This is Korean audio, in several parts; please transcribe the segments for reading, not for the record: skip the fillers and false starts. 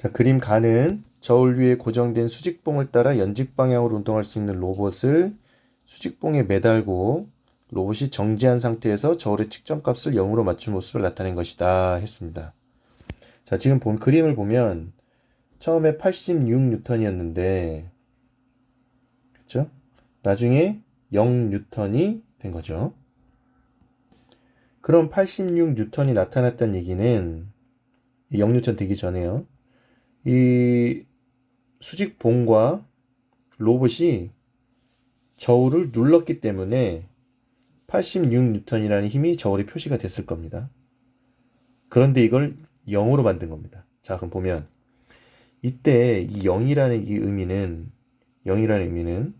자, 그림 가는 저울 위에 고정된 수직봉을 따라 연직 방향으로 운동할 수 있는 로봇을 수직봉에 매달고 로봇이 정지한 상태에서 저울의 측정값을 0으로 맞춘 모습을 나타낸 것이다 했습니다. 자, 지금 본 그림을 보면 처음에 86뉴턴이었는데 그렇죠? 나중에 0뉴턴이 된 거죠. 그럼 86뉴턴이 나타났다는 얘기는 0뉴턴 되기 전에요. 이 수직봉과 로봇이 저울을 눌렀기 때문에 86뉴턴이라는 힘이 저울에 표시가 됐을 겁니다. 그런데 이걸 0으로 만든 겁니다. 자, 그럼 보면 이때 이 0이라는 이 의미는 0이라는 의미는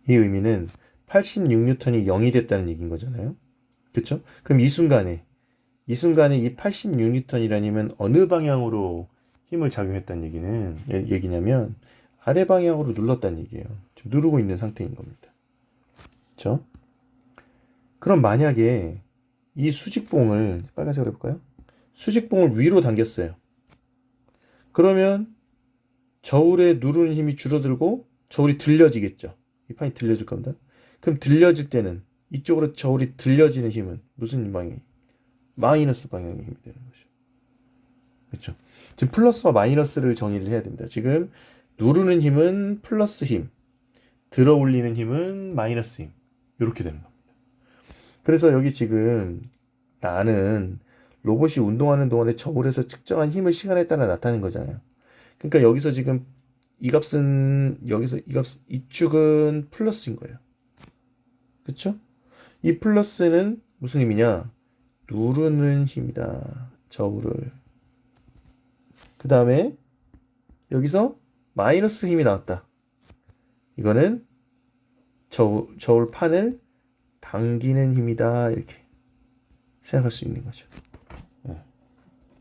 이 의미는 86뉴턴이 0이 됐다는 얘기인 거잖아요. 그렇죠? 그럼 이 순간에 이 86뉴턴이라는 힘은 어느 방향으로 힘을 작용했다는 얘기냐면 아래 방향으로 눌렀다는 얘기예요. 지금 누르고 있는 상태인 겁니다. 그렇죠? 그럼 만약에 이 수직봉을 빨간색으로 해볼까요? 수직봉을 위로 당겼어요. 그러면 저울에 누르는 힘이 줄어들고 저울이 들려지겠죠. 이 판이 들려질 겁니다. 그럼 들려질 때는 이쪽으로 저울이 들려지는 힘은 무슨 방향이? 마이너스 방향의 힘이 되는 거죠. 그렇죠? 지금 플러스와 마이너스를 정의를 해야 됩니다. 지금 누르는 힘은 플러스 힘, 들어 올리는 힘은 마이너스 힘. 이렇게 되는 겁니다. 그래서 여기 지금 나는 로봇이 운동하는 동안에 저울에서 측정한 힘을 시간에 따라 나타낸 거잖아요. 그러니까 여기서 지금 이 값은 여기서 이 축은 플러스인 거예요. 그렇죠? 이 플러스는 무슨 힘이냐? 누르는 힘이다. 저울을. 그 다음에 여기서 마이너스 힘이 나왔다. 이거는 저울판을 당기는 힘이다. 이렇게 생각할 수 있는 거죠.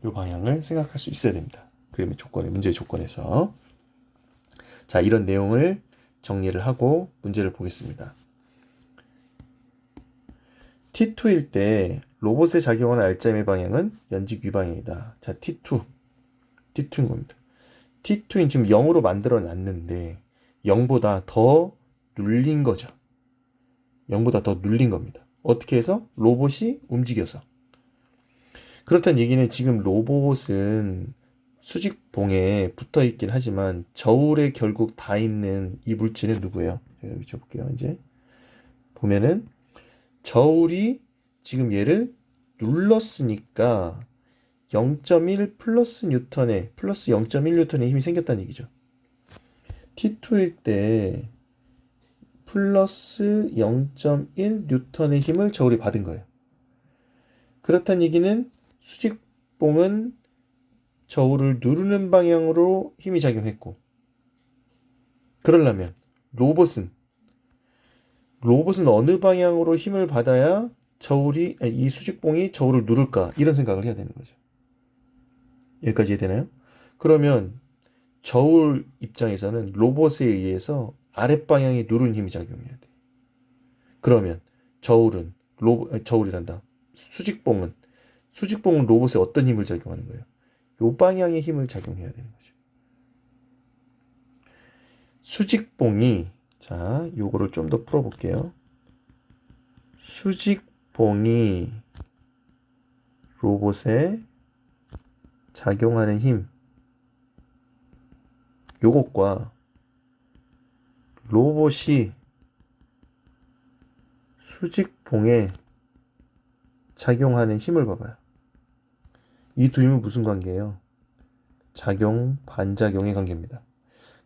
이 방향을 생각할 수 있어야 됩니다. 그림의 조건에, 문제의 조건에서. 자, 이런 내용을 정리를 하고 문제를 보겠습니다. T2일 때 로봇에 작용하는 알짜임의 방향은 연직 위방향이다. 자, T2인 겁니다. T2인 지금 0으로 만들어 놨는데 0보다 더 눌린 거죠. 0보다 더 눌린 겁니다. 어떻게 해서? 로봇이 움직여서. 그렇다는 얘기는 지금 로봇은 수직봉에 붙어 있긴 하지만 저울에 결국 다 있는 이 물체는 누구예요? 제가 여기 쳐볼게요. 이제 보면은 저울이 지금 얘를 눌렀으니까 0.1 플러스 뉴턴의 플러스 0.1 뉴턴의 힘이 생겼다는 얘기죠. T2일 때 플러스 0.1 뉴턴의 힘을 저울이 받은 거예요. 그렇다는 얘기는 수직봉은 저울을 누르는 방향으로 힘이 작용했고, 그러려면 로봇은 어느 방향으로 힘을 받아야 이 수직봉이 저울을 누를까? 이런 생각을 해야 되는 거죠. 여기까지 이해되나요? 그러면 저울 입장에서는 로봇에 의해서 아랫방향에 누른 힘이 작용해야 돼. 그러면 저울이란다. 수직봉은 로봇에 어떤 힘을 작용하는 거예요? 요 방향의 힘을 작용해야 되는 거죠. 자, 요거를 좀 더 풀어볼게요. 수직봉이 로봇에 작용하는 힘, 요것과 로봇이 수직봉에 작용하는 힘을 봐봐요. 이 두 힘은 무슨 관계예요? 작용, 반작용의 관계입니다.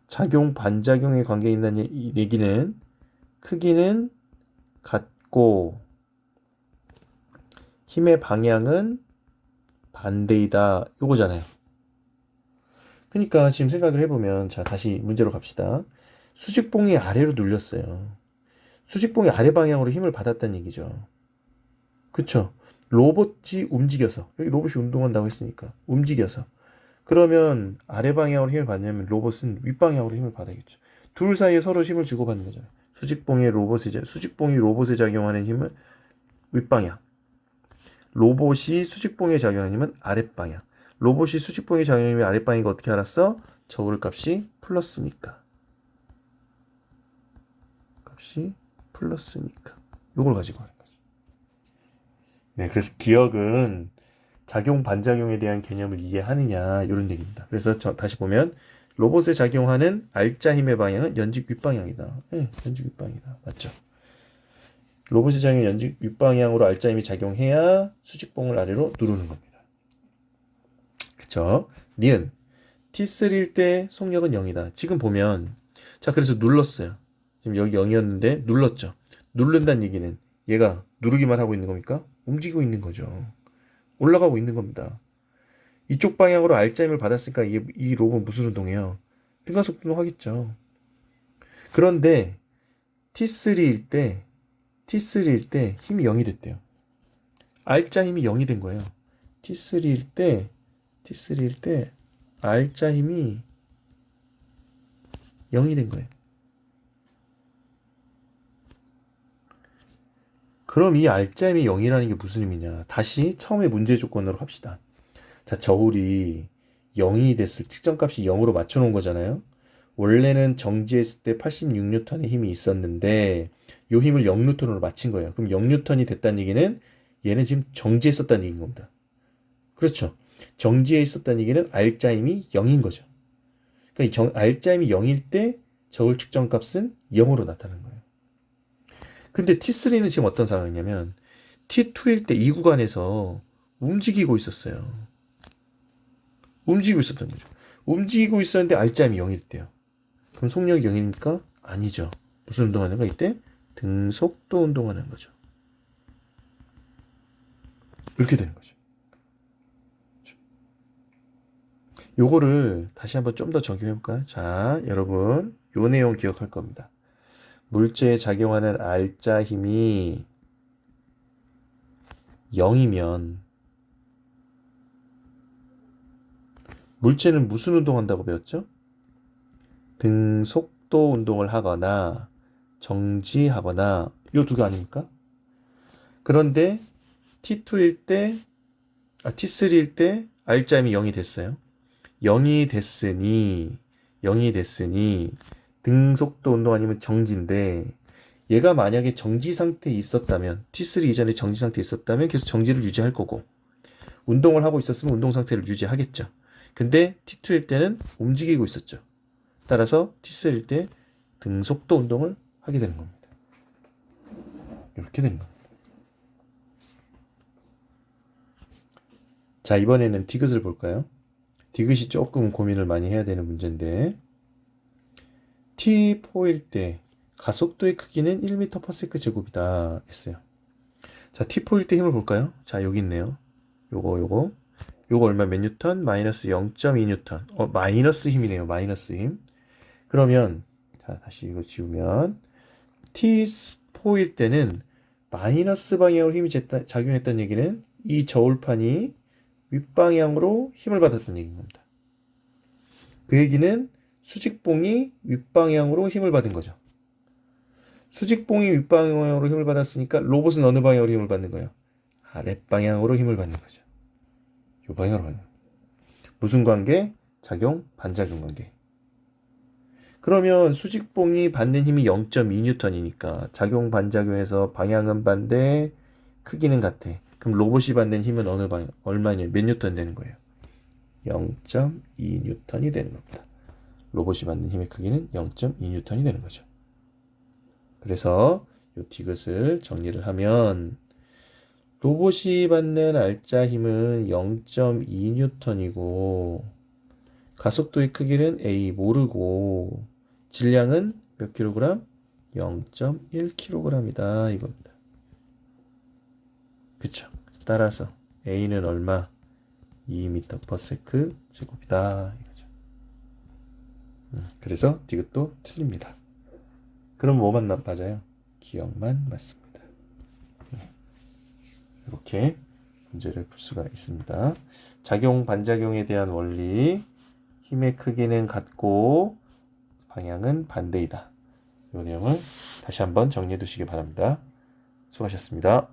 작용, 반작용의 관계에 있는 얘기는 크기는 같고 힘의 방향은 반대이다. 요거잖아요. 그러니까 지금 생각을 해보면 자, 다시 문제로 갑시다. 수직봉이 아래로 눌렸어요. 수직봉이 아래 방향으로 힘을 받았다는 얘기죠. 그쵸? 로봇이 움직여서 여기 로봇이 운동한다고 했으니까 움직여서 그러면 아래 방향으로 힘을 받냐면 로봇은 윗방향으로 힘을 받아야겠죠. 둘 사이에 서로 힘을 주고받는 거잖아요. 수직봉이 로봇에 작용하는 힘은 윗방향, 로봇이 수직봉에 작용하면 아랫방향. 로봇이 수직봉에 작용하면 아랫방향인 거 어떻게 알았어? 저울 값이 플러스니까. 값이 플러스니까. 요걸 가지고 하는 거죠. 네, 그래서 기억은 작용, 반작용에 대한 개념을 이해하느냐 이런 얘기입니다. 그래서 다시 보면 로봇에 작용하는 알짜 힘의 방향은 연직 윗방향이다. 네, 연직 윗방향이다. 맞죠? 로봇의 작용 연직 윗방향으로 알짜 힘이 작용해야 수직봉을 아래로 누르는 겁니다. 그쵸? 니은 T3일 때 속력은 0이다. 지금 보면 자 그래서 눌렀어요. 지금 여기 0이었는데 눌렀죠. 누른다는 얘기는 얘가 누르기만 하고 있는 겁니까? 움직이고 있는 거죠. 올라가고 있는 겁니다. 이쪽 방향으로 알짜 힘을 받았으니까 이 로봇 무슨 운동해요? 등가속 운동 하겠죠. 그런데 T3일 때 힘이 0이 됐대요. 알짜 힘이 0이 된 거예요. T3일 때 알짜 힘이 0이 된 거예요. 그럼 이 알짜 힘이 0이라는 게 무슨 의미냐? 다시 처음에 문제 조건으로 합시다. 자, 저울이 0이 됐을 측정값이 0으로 맞춰 놓은 거잖아요. 원래는 정지했을 때 86N의 힘이 있었는데 이 힘을 0N으로 맞춘 거예요. 그럼 0N이 됐다는 얘기는 얘는 지금 정지에 있었다는 얘기인 겁니다. 그렇죠. 정지에 있었다는 얘기는 알짜 힘이 0인 거죠. 그러니까 알짜 힘이 0일 때 저울 측정 값은 0으로 나타나는 거예요. 근데 T3는 지금 어떤 상황이냐면 T2일 때 이 구간에서 움직이고 있었어요. 움직이고 있었던 거죠. 움직이고 있었는데 알짜 힘이 0일 때요. 그럼 속력이 0이니까 아니죠. 무슨 운동하는 거 이때? 등속도 운동하는 거죠. 이렇게 되는 거죠. 요거를 다시 한번 좀 더 정리해볼까요? 자, 여러분 요 내용 기억할 겁니다. 물체에 작용하는 알짜 힘이 0이면 물체는 무슨 운동한다고 배웠죠? 등속도 운동을 하거나 정지하거나 요 두 개 아닙니까? 그런데 T3일 때 알짜 힘이 0이 됐어요. 0이 됐으니 등속도 운동 아니면 정지인데 얘가 만약에 정지 상태에 있었다면 T3 이전에 정지 상태에 있었다면 계속 정지를 유지할 거고 운동을 하고 있었으면 운동 상태를 유지하겠죠. 근데 T2일 때는 움직이고 있었죠. 따라서 T3일 때 등속도 운동을 하게 되는 겁니다. 이렇게 되는 겁니다. 자, 이번에는 디귿을 볼까요? 디귿이 조금 고민을 많이 해야 되는 문제인데 T4일 때 가속도의 크기는 1m/s 제곱이다 했어요. 자, T4일 때 힘을 볼까요? 자, 여기 있네요. 요거 얼마 몇 뉴턴? 마이너스 0.2뉴턴. 마이너스 힘이네요. 마이너스 힘. 그러면 자, 다시 이거 지우면 T4일 때는 마이너스 방향으로 힘이 작용했다는 얘기는 이 저울판이 윗방향으로 힘을 받았다는 얘기인 겁니다. 그 얘기는 수직봉이 윗방향으로 힘을 받은 거죠. 수직봉이 윗방향으로 힘을 받았으니까 로봇은 어느 방향으로 힘을 받는 거예요? 아랫방향으로 힘을 받는 거죠. 이 방향으로 받는 거예요. 무슨 관계? 작용, 반작용 관계. 그러면 수직봉이 받는 힘이 0.2N이니까 작용, 반작용에서 방향은 반대, 크기는 같아. 그럼 로봇이 받는 힘은 어느 방향, 얼마냐, 몇 뉴턴 되는 거예요? 0.2N이 되는 겁니다. 로봇이 받는 힘의 크기는 0.2N이 되는 거죠. 그래서 이 디귿을 정리를 하면 로봇이 받는 알짜 힘은 0.2N이고 가속도의 크기는 A 모르고 질량은 몇 킬로그램? 0.1kg이다 이겁니다. 그쵸? 따라서 A는 얼마? 2m/s 제곱이다 이거죠. 그래서 디귿도 틀립니다. 그럼 뭐만 맞아요? 기억만 맞습니다. 이렇게 문제를 풀 수가 있습니다. 작용, 반작용에 대한 원리, 힘의 크기는 같고 방향은 반대이다. 이 내용을 다시 한번 정리해 두시기 바랍니다. 수고하셨습니다.